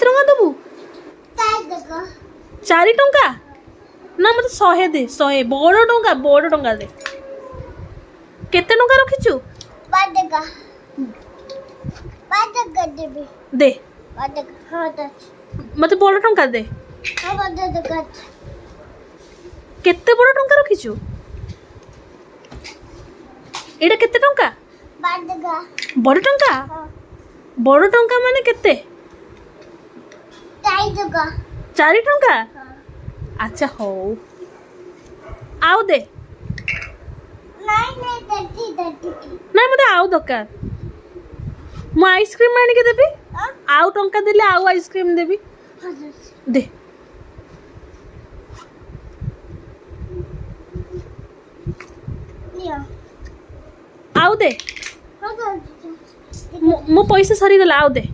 केते टंका देबू 4 टंका ना मत 100 दे 100 बड़ टंका दे केते टंका रखिचु दे मत बड़ टंका दे केते बड़ टंका रखिचु एटा केते टंका बड़ टंका माने केते 4 टंका अच्छा हो आउ दे ना मत आउ दरकार मु आइसक्रीम आनी के देबी आउ टंका देले आउ आइसक्रीम देबी दे आउ दे मो पैसा सरी गला आउ दे